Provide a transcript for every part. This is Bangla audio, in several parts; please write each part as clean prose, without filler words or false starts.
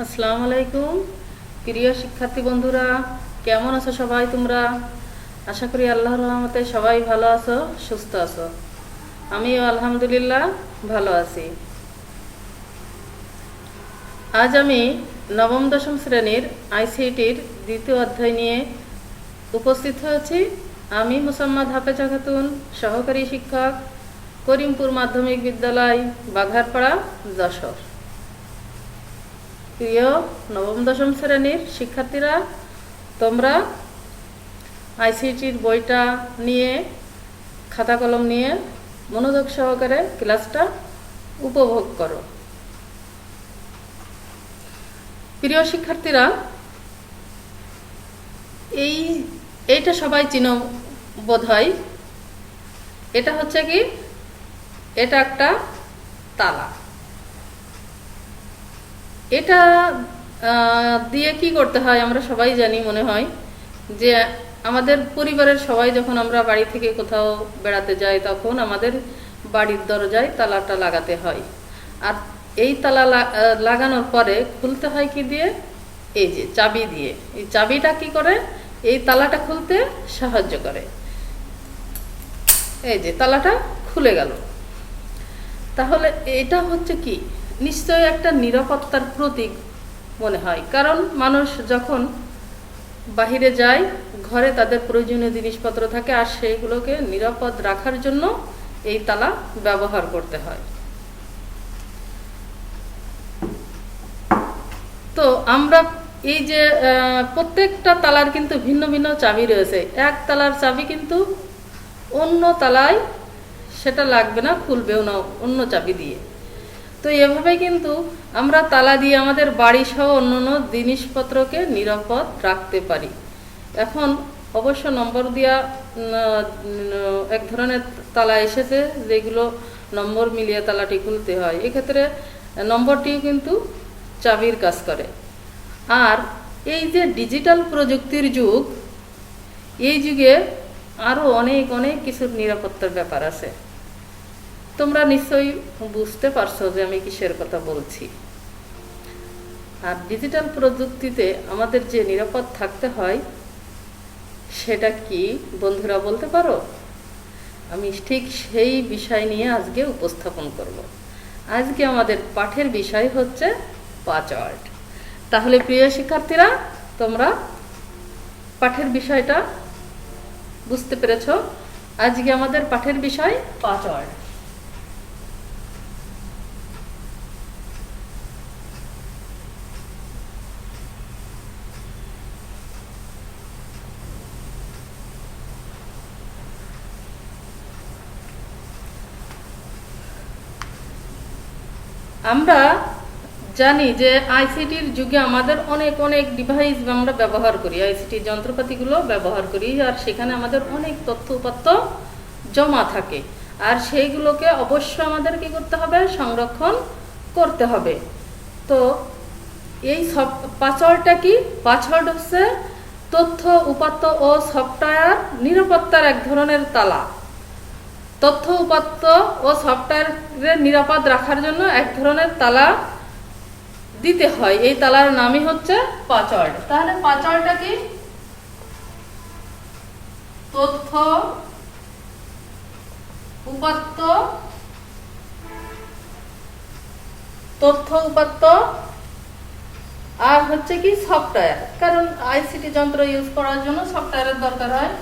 আসসালামু আলাইকুম প্রিয় শিক্ষার্থী বন্ধুরা, কেমন আছো সবাই তোমরা? আশা করি আল্লাহর রহমতে সবাই ভালো আছো, সুস্থ আছো। আমিও আলহামদুলিল্লাহ ভালো আছি। আজ আমি নবম দশম শ্রেণীর আইসিটির দ্বিতীয় অধ্যায় নিয়ে উপস্থিত হয়েছি। আমি মুসাম্মাদ হাফেজা খাতুন, সহকারী শিক্ষক, করিমপুর মাধ্যমিক বিদ্যালয়, বাঘারপাড়া, যশোর। প্রিয় নবম দশম শ্রেণীর শিক্ষার্থীরা, তোমরা আইসিটির বইটা নিয়ে, খাতা কলম নিয়ে মনোযোগ সহকারে ক্লাসটা উপভোগ করো। প্রিয় শিক্ষার্থীরা, এইটা সবাই চিনো বোধ হয়। এটা হচ্ছে কি, এটা একটা তালা। এটা দিয়ে কি করতে হয় আমরা সবাই জানি মনে হয়, যে আমাদের পরিবারের সবাই যখন আমরা বাড়ি থেকে কোথাও বেড়াতে যাই তখন আমাদের বাড়ির দরজায় তালাটা লাগাতে হয়। আর এই তালা লাগানোর পরে খুলতে হয় কি দিয়ে? এই যে চাবি দিয়ে। এই চাবিটা কি করে? এই তালাটা খুলতে সাহায্য করে। এই যে তালাটা খুলে গেল। তাহলে এটা হচ্ছে কি, নিশ্চয়ই একটা নিরাপত্তার প্রতীক মনে হয়। কারণ মানুষ যখন বাহিরে যায়, ঘরে তাদের প্রয়োজনীয় জিনিসপত্র থাকে, আর সেইগুলোকে নিরাপদ রাখার জন্য এই তালা ব্যবহার করতে হয়। তো আমরা এই যে প্রত্যেকটা তালার কিন্তু ভিন্ন ভিন্ন চাবি রয়েছে। এক তালার চাবি কিন্তু অন্য তালায় সেটা লাগবে না, খুলবেও না অন্য চাবি দিয়ে। তো এভাবে কিন্তু আমরা তালা দিয়ে আমাদের বাড়ি সহ অন্যান্য জিনিসপত্রকে নিরাপদ রাখতে পারি। এখন অবশ্য নম্বর দেওয়া এক ধরনের তালা এসেছে, যেগুলো নম্বর মিলিয়ে তালাটি খুলতে হয়। এক্ষেত্রে নম্বরটিও কিন্তু চাবির কাজ করে। আর এই যে ডিজিটাল প্রযুক্তির যুগ, এই যুগে আরও অনেক অনেক কিছুর নিরাপত্তার ব্যাপার আছে। তোমরা নিশ্চয়ই বুঝতে পারছো যে আমি কিসের কথা বলছি। আর ডিজিটাল প্রযুক্তিতে আমাদের যে নিরাপদ থাকতে হয় সেটা কি বন্ধুরা বলতে পারো? আমি ঠিক সেই বিষয় নিয়ে আজকে উপস্থাপন করব। আজকে আমাদের পাঠের বিষয় হচ্ছে পাসওয়ার্ড। তাহলে প্রিয় শিক্ষার্থীরা, তোমরা পাঠের বিষয়টা বুঝতে পেরেছো। আজকে আমাদের পাঠের বিষয় পাসওয়ার্ড। আমরা জানি যে আইসিটির যুগে আমাদের অনেক অনেক ডিভাইস আমরা ব্যবহার করি, আইসিটির যন্ত্রপাতিগুলো ব্যবহার করি, আর সেখানে আমাদের অনেক তথ্য উপাত্ত জমা থাকে। আর সেইগুলোকে অবশ্য আমাদের কি করতে হবে? সংরক্ষণ করতে হবে। তো এই পাসওয়ার্ডটা কি? পাসওয়ার্ড হচ্ছে তথ্য উপাত্ত ও সফটওয়্যার নিরাপত্তার এক ধরনের তালা। তথ্য উপাত্ত ও সফটওয়্যারের নিরাপদ রাখার জন্য এক ধরনের তালা দিতে হয়। এই তালার নামই হচ্ছে পাসওয়ার্ড। তাহলে পাসওয়ার্ডটা কি? তথ্য উপাত্ত আর হচ্ছে কি সফটওয়্যার। কারণ আইসিটি যন্ত্র ইউজ করার জন্য সফটওয়্যারের দরকার হয়।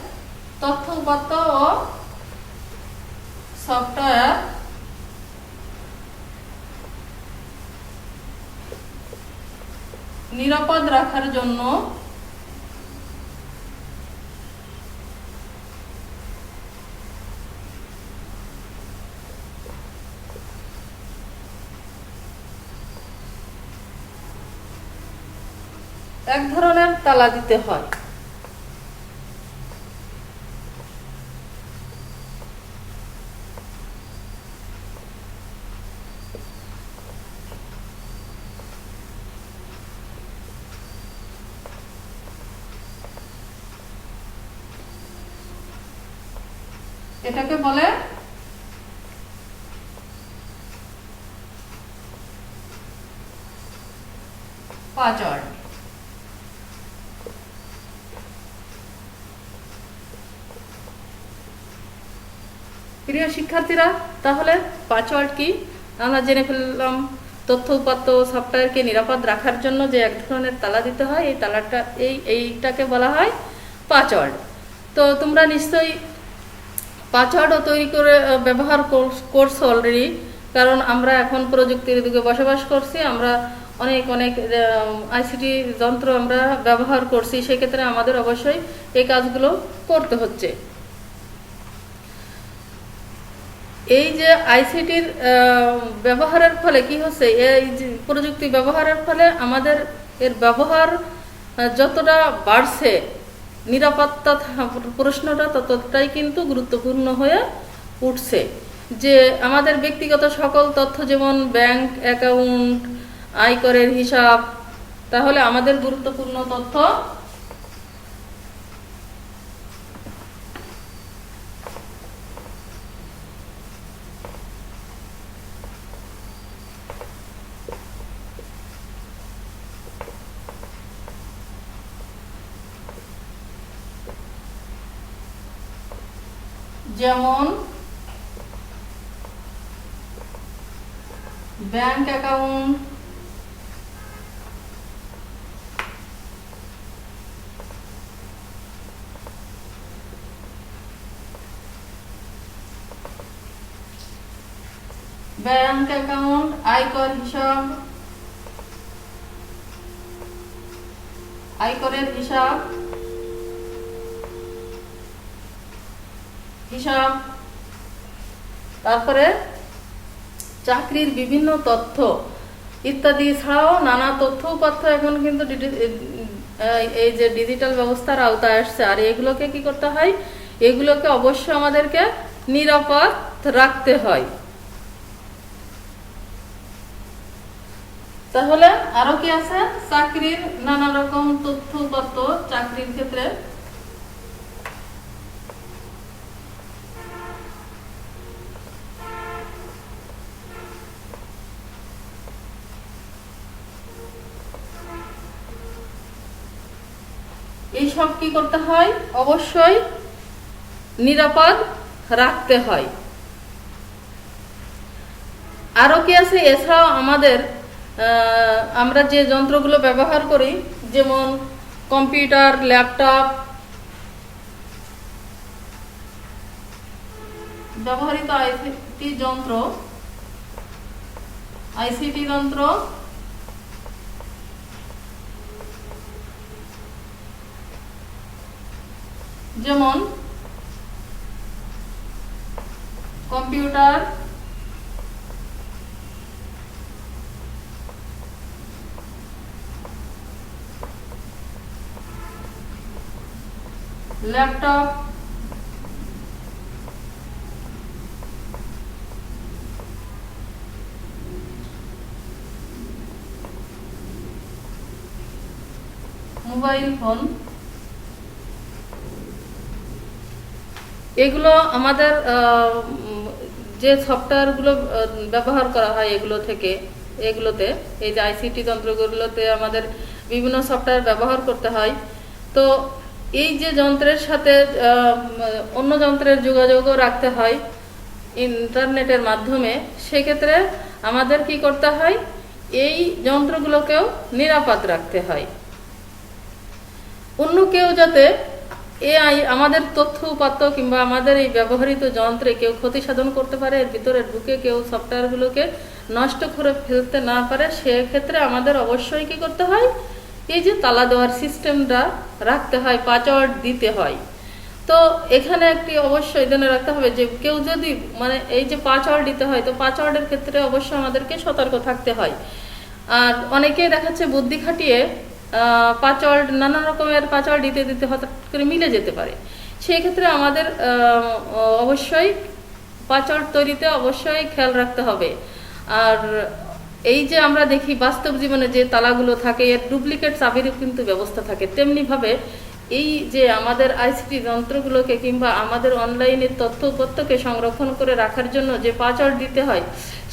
তথ্য উপাত্ত ও সফটওয়্যার নিরাপদ রাখার জন্য এক ধরনের তালা দিতে হয়। এটাকে বলে পাসওয়ার্ড। প্রিয় শিক্ষার্থীরা, তাহলে পাসওয়ার্ড কি আমরা জেনে ফেললাম। তথ্য উপাত্ত সফটওয়্যারকে নিরাপদ রাখার জন্য যে এক ধরনের তালা দিতে হয়, এই তালাটা এইটাকে বলা হয় পাসওয়ার্ড। তো তোমরা নিশ্চয়ই পাসওয়ার্ডও তৈরি করে ব্যবহার করছো অলরেডি, কারণ আমরা এখন প্রযুক্তির যুগে বসবাস করছি। আমরা অনেক অনেক আইসিটি যন্ত্র আমরা ব্যবহার করছি, সেক্ষেত্রে আমাদের অবশ্যই এই কাজগুলো করতে হচ্ছে। এই যে আইসিটির ব্যবহারের ফলে কি হচ্ছে, এই যে প্রযুক্তি ব্যবহারের ফলে আমাদের এর ব্যবহার যতটা বাড়ছে, নিরাপত্তা প্রশ্নটা ততটাই কিন্তু গুরুত্বপূর্ণ হয়ে উঠছে। যে আমাদের ব্যক্তিগত সকল তথ্য, যেমন ব্যাংক অ্যাকাউন্ট, আয়করের হিসাব, তাহলে আমাদের গুরুত্বপূর্ণ তথ্য যেমন ব্যাংক অ্যাকাউন্ট, আয়কর হিসাব, আয়করের হিসাব, তারপরে চাকরির বিভিন্ন তথ্য ইত্যাদি ছাড়াও নানা তথ্য উপাত্ত এখন কিন্তু এই যে ডিজিটাল ব্যবস্থার আওতায় আসছে। আর এগুলোকে কি করতে হয়, এগুলোকে অবশ্যই আমাদেরকে নিরাপদ রাখতে হয়। তাহলে আরো কি আছে, চাকরির নানা রকম তথ্য উপাত্ত চাকরির ক্ষেত্রে এইসব কি করতে হয়, অবশ্যই নিরাপদ রাখতে হয়। আরো কি আছে, এছাড়াও আমাদের আমরা যে যন্ত্রগুলো ব্যবহার করি, যেমন কম্পিউটার, ল্যাপটপ, ব্যবহৃত আইসিটি যন্ত্র, যেমন কম্পিউটার, ল্যাপটপ, মোবাইল ফোন, এগুলো আমাদের যে সফটওয়্যারগুলো ব্যবহার করা হয় এগুলোতে এই যে আইসিটি যন্ত্রগুলোতে আমাদের বিভিন্ন সফটওয়্যার ব্যবহার করতে হয়। তো এই যে যন্ত্রের সাথে অন্য যন্ত্রের যোগাযোগও রাখতে হয় ইন্টারনেটের মাধ্যমে, সেক্ষেত্রে আমাদের কি করতে হয়, এই যন্ত্রগুলোকেও নিরাপদ রাখতে হয়। অন্য কেউ যাতে আমাদের তথ্য উপাত্ত কিংবা আমাদের এই ব্যবহৃত যন্ত্রে কেউ ক্ষতি সাধন করতে পারে, এর ভিতরে ঢুকে কেউ সফটওয়্যারগুলোকে নষ্ট করে ফেলতে না পারে, সেক্ষেত্রে আমাদের অবশ্যই কি করতে হয়, এই যে তালা দেওয়ার সিস্টেমটা রাখতে হয়, পাসওয়ার্ড দিতে হয়। তো এখানে একটি অবশ্যই জেনে রাখতে হবে যে কেউ যদি এই যে পাসওয়ার্ড দিতে হয়, তো পাসওয়ার্ডের ক্ষেত্রে অবশ্যই আমাদেরকে সতর্ক থাকতে হয়। আর অনেকেই দেখাচ্ছে বুদ্ধি খাটিয়ে পাসওয়ার্ড, নানা রকমের পাসওয়ার্ড দিতে হঠাৎ করে মিলে যেতে পারে। সেই ক্ষেত্রে আমাদের অবশ্যই পাসওয়ার্ড তৈরিতে অবশ্যই খেয়াল রাখতে হবে। আর এই যে আমরা দেখি বাস্তব জীবনে যে তালাগুলো থাকে, এর ডুপ্লিকেট চাবিরও কিন্তু ব্যবস্থা থাকে। তেমনিভাবে এই যে আমাদের আইসিটি যন্ত্রগুলোকে কিংবা আমাদের অনলাইনের তথ্য উপাত্তকে সংরক্ষণ করে রাখার জন্য যে পাসওয়ার্ড দিতে হয়,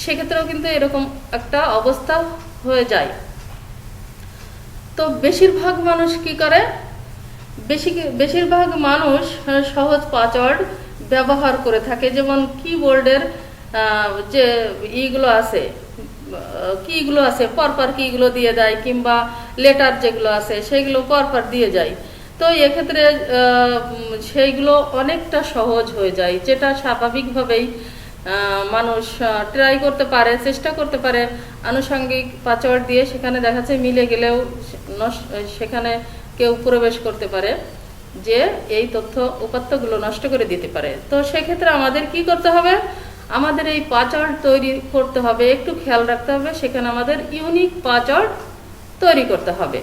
সেক্ষেত্রেও কিন্তু এরকম একটা অবস্থা হয়ে যায়। তো বেশিরভাগ মানুষ কি করে, বেশিরভাগ মানুষ সহজ পাসওয়ার্ড ব্যবহার করে থাকে। যেমন কিবোর্ডের যে কিগুলো আছে পরপর কিগুলো দিয়ে দেয়, কিংবা লেটার যেগুলো আছে সেগুলো পরপর দিয়ে যায়। তো এক্ষেত্রে সেইগুলো অনেকটা সহজ হয়ে যায়, যেটা স্বাভাবিকভাবেই মানুষ ট্রাই করতে পারে, চেষ্টা করতে পারে আনুষঙ্গিক পাসওয়ার্ড দিয়ে। সেখানে দেখা যাচ্ছে মিলে গেলেও সেখানে কেউ প্রবেশ করতে পারে, যে এই তথ্য উপাত্তগুলো নষ্ট করে দিতে পারে। তো সেক্ষেত্রে আমাদের কি করতে হবে, আমাদের এই পাসওয়ার্ড তৈরি করতে হবে, একটু খেয়াল রাখতে হবে। সেখানে আমাদের ইউনিক পাসওয়ার্ড তৈরি করতে হবে।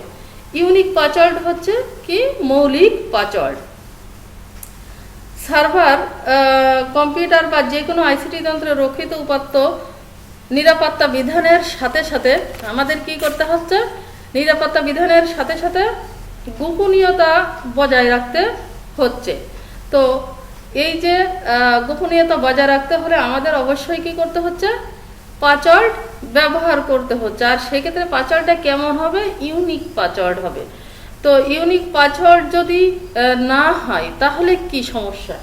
ইউনিক পাসওয়ার্ড হচ্ছে কি, মৌলিক পাসওয়ার্ড। সার্ভার, কম্পিউটার বা যে কোনো আইসিটি যন্ত্রে রক্ষিত উপাত্ত নিরাপত্তা বিধানের সাথে সাথে আমাদের কি করতে হচ্ছে, নিরাপত্তা বিধানের সাথে সাথে গোপনীয়তা বজায় রাখতে হচ্ছে। তো এই যে গোপনীয়তা বজায় রাখতে হলে আমাদের অবশ্যই কি করতে হচ্ছে, পাসওয়ার্ড ব্যবহার করতে হচ্ছে। আর সেক্ষেত্রে পাসওয়ার্ডটা কেমন হবে, ইউনিক পাসওয়ার্ড হবে। তো ইউনিক পাসওয়ার্ড যদি না হয় তাহলে কি সমস্যা,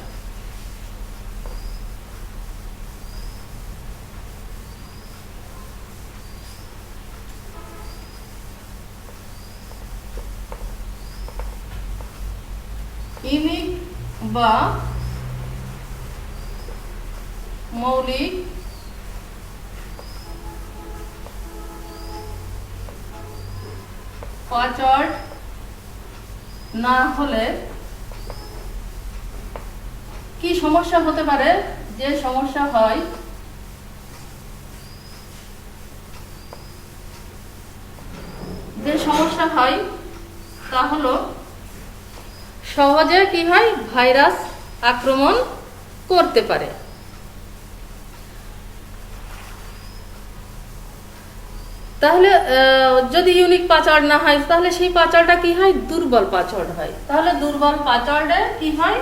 ইউনিক বা মৌলিক পাসওয়ার্ড না হলে কি সমস্যা হতে পারে, যে সমস্যা হয় তা হলো সহজে কি হয়, ভাইরাস আক্রমণ করতে পারে। তাহলে যদি ইউনিক পাসওয়ার্ড না হয় তাহলে সেই পাসওয়ার্ডটা কি হয়, দুর্বল পাসওয়ার্ড হয়। তাহলে দুর্বল পাসওয়ার্ডে কি হয়,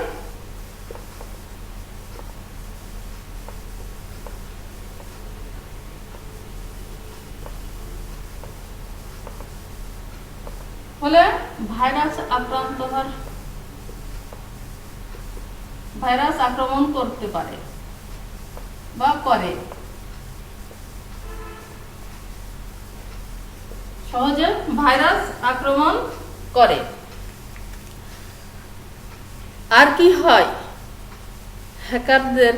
হলে ভাইরাস আক্রমণ করতে পারে বা করে, সহজে ভাইরাস আক্রমণ করে। আর কি হয়, হ্যাকারদের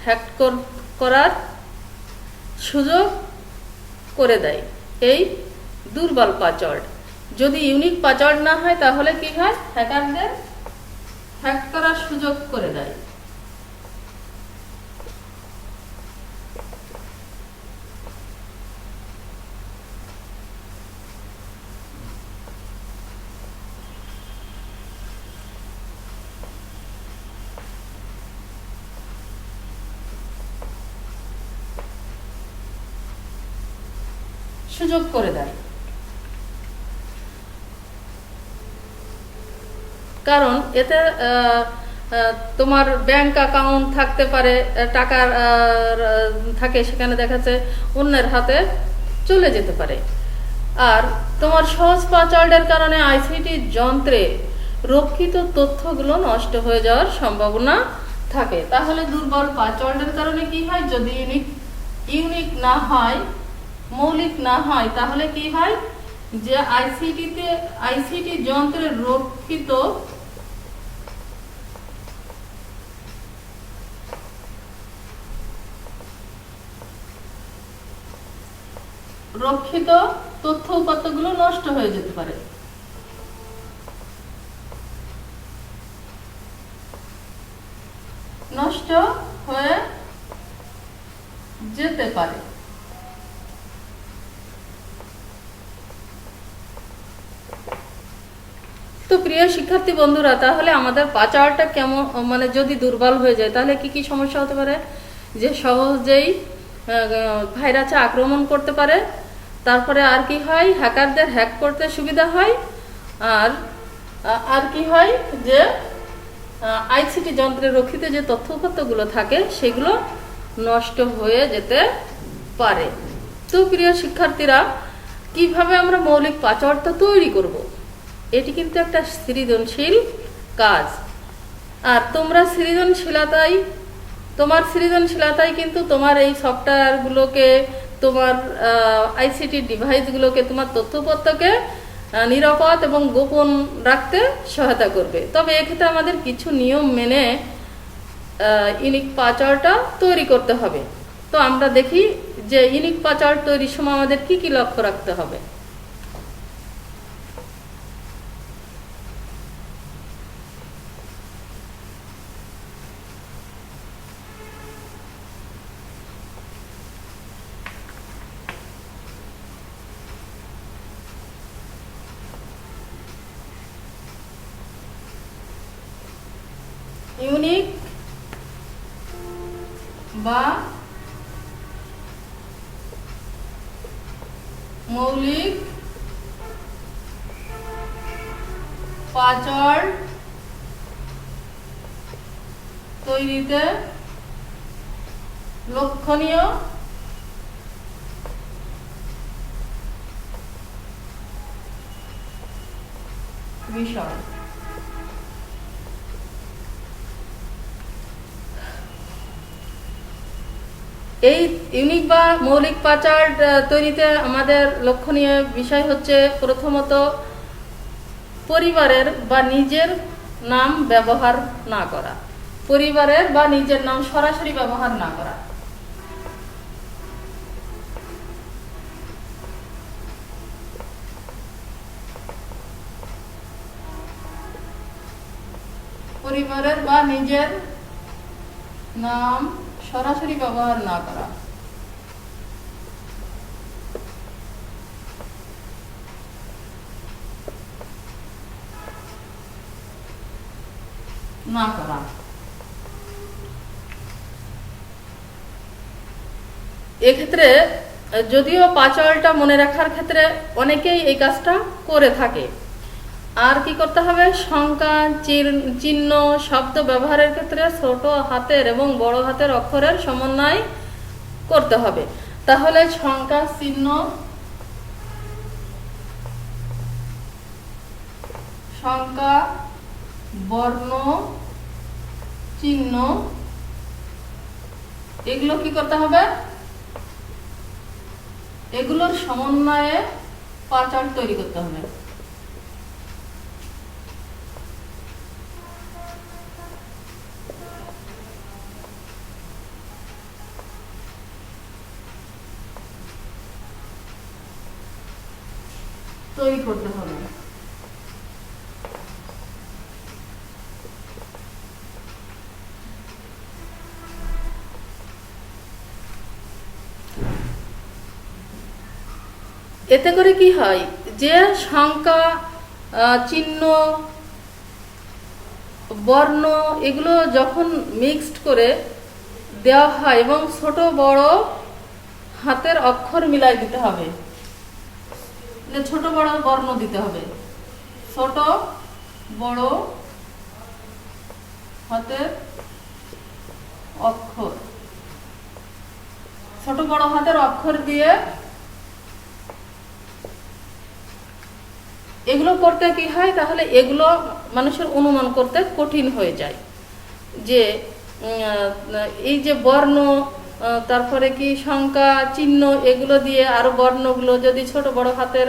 হ্যাক করার সুযোগ করে দেয় এই দুর্বল পাসওয়ার্ড। যদি ইউনিক পাসওয়ার্ড না হয় তাহলে কি হয়, হ্যাকারদের হ্যাক করার সুযোগ করে দেয়। সুযোগ করে দেয়, কারণ এতে তোমার ব্যাংক অ্যাকাউন্ট থাকতে পারে, টাকা থাকে, সেখানে দেখাচ্ছে অন্যের হাতে চলে যেতে পারে। আর তোমার সহজ পাসওয়ার্ডের কারণে আইসিটি যন্ত্রে রক্ষিত তথ্যগুলো নষ্ট হয়ে যাওয়ার সম্ভাবনা থাকে। তাহলে দুর্বল পাসওয়ার্ডের কারণে কি হয়, যদি ইউনিক না হয়, মৌলিক না হয়, তাহলে কি হয়, যে আইসিটি যন্ত্রে রক্ষিত তথ্য উপাত্তগুলো নষ্ট হয়ে যেতে পারে। নষ্ট হয়ে যেতে পারে। তো প্রিয় শিক্ষার্থী বন্ধুরা, তাহলে আমাদের পাসওয়ার্ডটা কেমন, মানে যদি দুর্বল হয়ে যায় তাহলে কি কি সমস্যা হতে পারে, যে সহজেই ভাইরাসে আক্রমণ করতে পারে। তারপরে আর কি হয়, হ্যাকারদের হ্যাক করতে সুবিধা হয়। আর কি হয়, যে আইসিটি যন্ত্রে রক্ষিত যে তথ্য উপাত্তগুলো থাকে সেগুলো নষ্ট হয়ে যেতে পারে। তো প্রিয় শিক্ষার্থীরা, কিভাবে আমরা মৌলিক পাঁচড়টা তৈরি করব, এটি কিন্তু একটা সৃজনশীল কাজ। আর তোমার সৃজনশীলতাই কিন্তু তোমার এই সফটওয়্যারগুলোকে, তোমার আইসিটি ডিভাইসগুলোকে, তোমার তথ্যপত্রকে নিরাপদ এবং গোপন রাখতে সহায়তা করবে। তবে এক্ষেত্রে আমাদের কিছু নিয়ম মেনে ইউনিক পাসওয়ার্ডটা তৈরি করতে হবে। তো আমরা দেখি যে ইউনিক পাসওয়ার্ড তৈরির সময় আমাদের কি কি লক্ষ্য রাখতে হবে। ইউনিক বা মৌলিক পাসওয়ার্ড তৈরিতে লক্ষণীয় বিষয়। এই ইউনিক বা মৌলিক পাসওয়ার্ড তৈরিতে আমাদের লক্ষণীয় বিষয় হচ্ছে, প্রথমত পরিবারের বা নিজের নাম ব্যবহার না করা। পরিবারের বা নিজের নাম সরাসরি ব্যবহার না করা। পরিবারের বা নিজের নাম সরাসরি ব্যবহার না করা। এক্ষেত্রে যদিও পাসওয়ার্ডটা মনে রাখার ক্ষেত্রে অনেকেই এই কাজটা করে থাকে। আর কি করতে হবে, সংখ্যা, চিহ্ন, শব্দ ব্যবহারের ক্ষেত্রে ছোট হাতের এবং বড় হাতের অক্ষরের সমন্বয় করতে হবে। তাহলে সংখ্যা, চিহ্ন, বর্ণ, চিহ্ন এগুলো কি করতে হবে, এগুলোর সমন্বয়ে পাসওয়ার্ড তৈরি করতে হবে। তৈরি করতে হবে। এতে করে কি হয়, যে সংখ্যা, চিহ্ন, বর্ণ এগুলো যখন মিক্সড করে দেওয়া হয় এবং ছোট বড় হাতের অক্ষর মিলাই দিতে হবে, ছোট বড় বর্ণ দিতে হবে, ছোট বড় হাতের অক্ষর, ছোট বড় হাতের অক্ষর দিয়ে এগুলো করতে কি হয়, তাহলে এগুলো মানুষের অনুমান করতে কঠিন হয়ে যায়। যে এই যে বর্ণ, তারপরে কি সংখ্যা, চিহ্ন এগুলো দিয়ে আরো বর্ণগুলো যদি ছোট বড় হাতের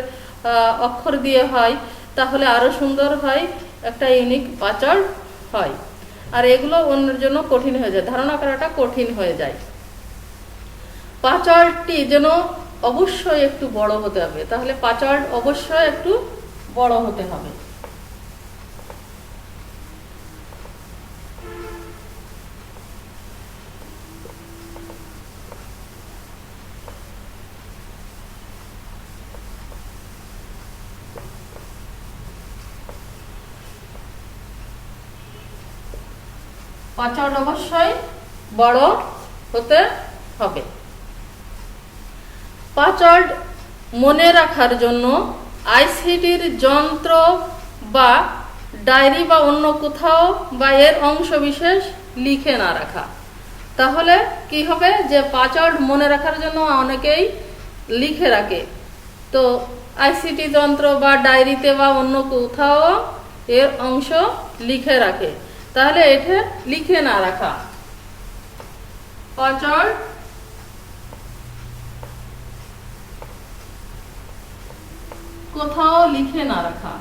অক্ষর দিয়ে হয় তাহলে আরো সুন্দর হয়, একটা ইউনিক পাসওয়ার্ড হয়। আর এগুলো অন্যের জন্য কঠিন হয়ে যায়, ধারণা করাটা কঠিন হয়ে যায়। পাসওয়ার্ডটি যেন অবশ্যই একটু বড় হতে হবে, তাহলে পাসওয়ার্ড অবশ্যই একটু বড় হতে হবে। পাসওয়ার্ড অবশ্যই বড় হতে হবে। পাসওয়ার্ড মনে রাখার জন্য আইসিটির যন্ত্র বা ডায়েরি বা অন্য কোথাও বা এর অংশ বিশেষ লিখে না রাখা। তাহলে কি হবে, যে পাসওয়ার্ড মনে রাখার জন্য অনেকেই লিখে রাখে, তো আইসিটি যন্ত্র বা ডায়েরিতে বা অন্য কোথাও এর অংশ লিখে রাখে, তাহলে এটা লিখে না রাখা, পাঁচড় কোথাও লিখে না রাখা।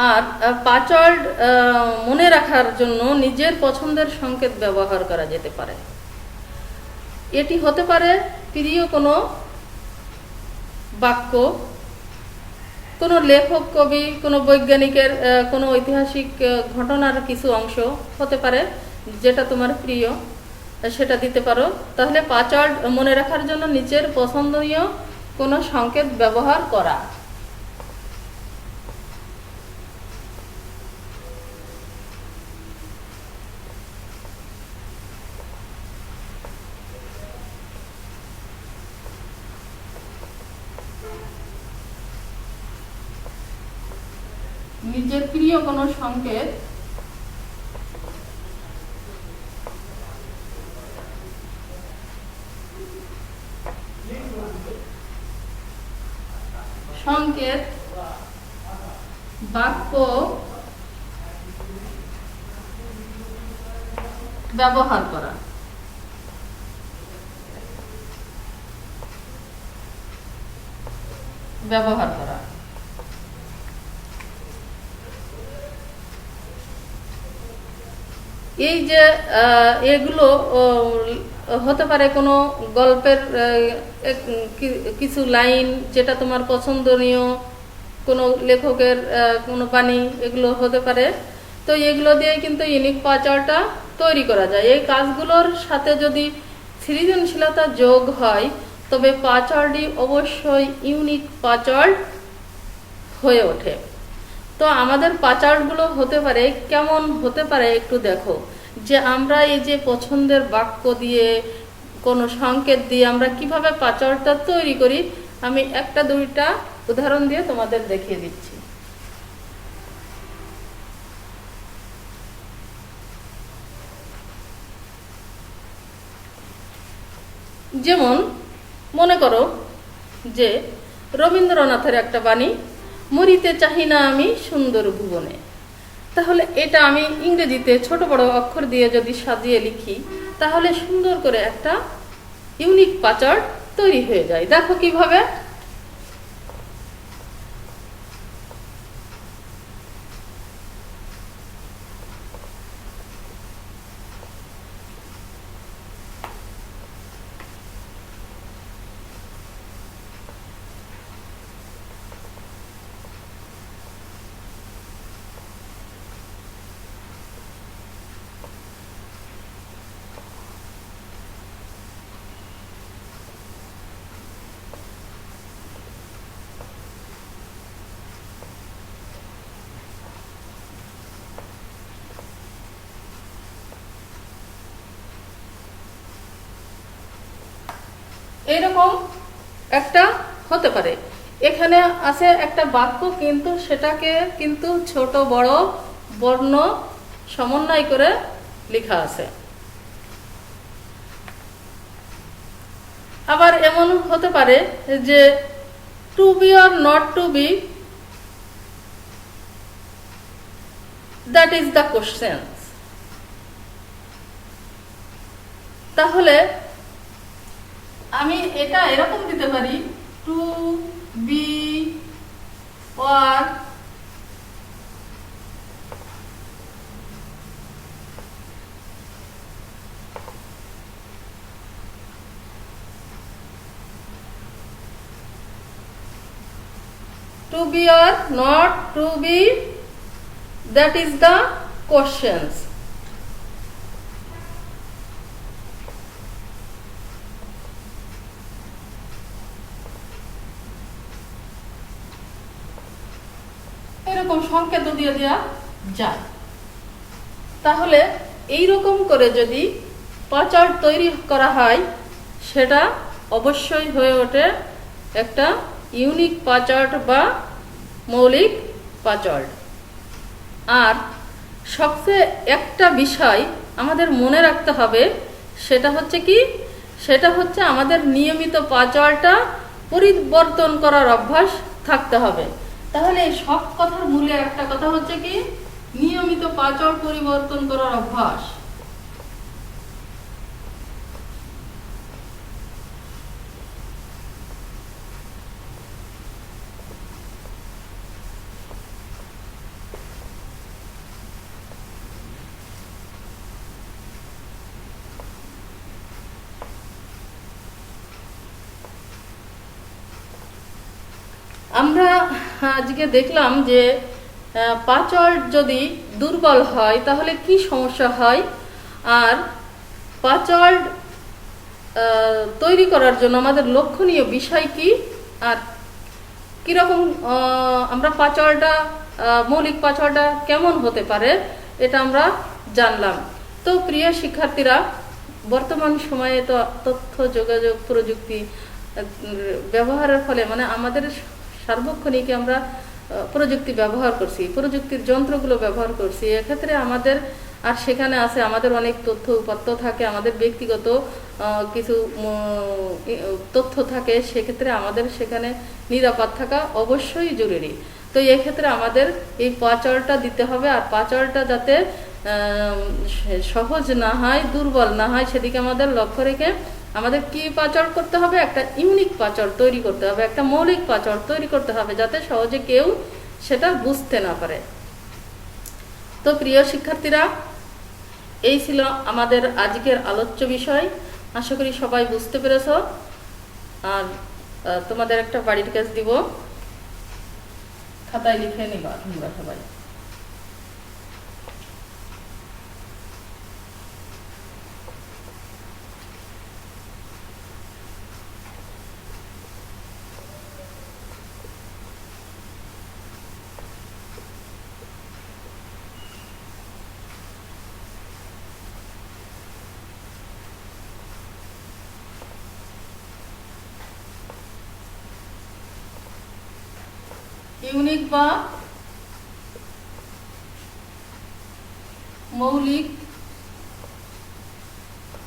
আর পাসওয়ার্ড মনে রাখার জন্য নিজের পছন্দের সংকেত ব্যবহার করা যেতে পারে। এটি হতে পারে প্রিয় কোনো বাক্য, কোনো লেখক, কবি, কোনো বৈজ্ঞানিকের কোনো ঐতিহাসিক ঘটনার কিছু অংশ হতে পারে যেটা তোমার প্রিয়, সেটা দিতে পারো। তাহলে পাসওয়ার্ড মনে রাখার জন্য নিজের পছন্দনীয় কোনো সংকেত ব্যবহার করা। নিজের প্রিয় কোনো সংকেত বাক্য ব্যবহার করা। এই যে এগুলো হতে পারে কোনো গল্পের কিছু লাইন যেটা তোমার পছন্দনীয়, কোনো লেখকের কোনো বাণী, এগুলো হতে পারে। তো এগুলো দিয়ে কিন্তু ইউনিক পাসওয়ার্ডটা তৈরি করা যায়। এই কাজগুলোর সাথে যদি সৃজনশীলতা যোগ হয় তবে পাসওয়ার্ডই অবশ্যই ইউনিক পাসওয়ার্ড হয়ে ওঠে। তো আমাদের পাসওয়ার্ডগুলো হতে পারে কেমন হতে পারে একটু দেখো, যে আমরা এই যে পছন্দের বাক্য দিয়ে কোনো সংকেত দিয়ে আমরা কিভাবে পাসওয়ার্ডটা তৈরি করি, আমি একটা দুইটা উদাহরণ দিয়ে তোমাদের দেখিয়ে দিচ্ছি। যেমন মনে করো যে রবীন্দ্রনাথের একটা বাণী, মরিতে চাহি না আমি সুন্দর ভুবনে। তাহলে এটা আমি ইংরেজিতে ছোট বড় অক্ষর দিয়ে যদি সাজিয়ে লিখি তাহলে সুন্দর করে একটা ইউনিক পাসওয়ার্ড তৈরি হয়ে যায়। দেখো কিভাবে। এইরকম একটা হতে পারে। এখানে আছে একটা বাক্য, কিন্তু সেটাকে কিন্তু ছোট বড় বর্ণ সমন্বয় করে লেখা আছে। আবার এমন হতে পারে যে to be or not to be, that is the question. তাহলে আমি এটা এরকম দিতে পারি, to be or to be or not to be, that is the questions. এরকম সংকেত দিয়ে দেওয়া যায়। তাহলে এই রকম করে যদি পাসওয়ার্ড তৈরি করা হয় সেটা অবশ্যই হয়ে ওঠে একটা ইউনিক পাঁচওয়ার্ড বা মৌলিক পাঁচওয়ার্ড। আর সবচেয়ে একটা বিষয় আমাদের মনে রাখতে হবে, সেটা হচ্ছে কি, সেটা হচ্ছে আমাদের নিয়মিত পাঁচওয়ার্ডটা পরিবর্তন করার অভ্যাস থাকতে হবে। তাহলে এই সব কথার মূলে একটা কথা হচ্ছে কি, নিয়মিত পাঁচওয়ার্ড পরিবর্তন করার অভ্যাস। আমরা আজকে দেখলাম যে পাঁচওয়ার্ড যদি দুর্বল হয় তাহলে কি সমস্যা হয়, আর পাঁচওয়ার্ড তৈরি করার জন্য আমাদের লক্ষণীয় বিষয় কি, আর কীরকম আমরা পাঁচওয়ার্ডটা মৌলিক পাঁচওয়ার্ডটা কেমন হতে পারে, এটা আমরা জানলাম। তো প্রিয় শিক্ষার্থীরা, বর্তমান সময়ে তো তথ্য যোগাযোগ প্রযুক্তি ব্যবহারের ফলে মানে আমাদের সার্বক্ষণিক আমরা প্রযুক্তি ব্যবহার করছি, প্রযুক্তির যন্ত্রগুলো ব্যবহার করছি। এক্ষেত্রে আমাদের আর সেখানে আছে আমাদের অনেক তথ্য উপাত্ত থাকে, আমাদের ব্যক্তিগত কিছু তথ্য থাকে, সেক্ষেত্রে আমাদের সেখানে নিরাপদ থাকা অবশ্যই জরুরি। তো এক্ষেত্রে আমাদের এই পাঁচওয়ার্ডটা দিতে হবে, আর পাঁচওয়ার্ডটা যাতে সহজ না হয়, দুর্বল না হয়, সেদিকে আমাদের লক্ষ্য রেখে আমাদের কি পাঁচওয়ার্ড করতে হবে, একটা ইউনিক পাঁচওয়ার্ড তৈরি করতে হবে, একটা মৌলিক পাঁচওয়ার্ড তৈরি করতে হবে, যাতে সহজে কেউ সেটা বুঝতে না পারে। তো প্রিয় শিক্ষার্থীরা, এই ছিল আমাদের আজকের আলোচ্য বিষয়। আশা করি সবাই বুঝতে পেরেছ। আর তোমাদের একটা বাড়ির কাজ দিব, খাতায় লিখে নিবা তোমরা সবাই। ইউনিক বা মৌলিক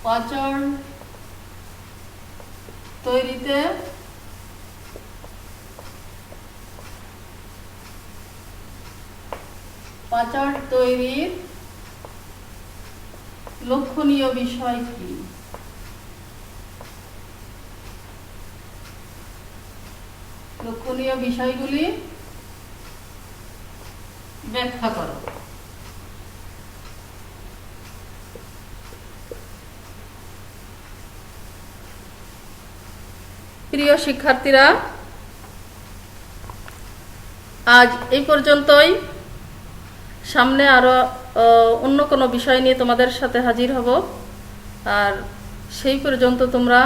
পাঁচওয়ার্ড তৈরিতে পাঁচওয়ার্ড তৈরির লক্ষণীয় বিষয় কি? লক্ষণীয় বিষয়গুলি ব্যাখ্যা করো। প্রিয় শিক্ষার্থীরা, আজ এই পর্যন্তই। সামনে আরো অন্য কোনো বিষয় নিয়ে তোমাদের সাথে হাজির হব। আর সেই পর্যন্ত তোমরা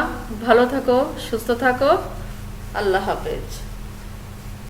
ভালো থাকো, সুস্থ থাকো। আল্লাহ হাফেজ।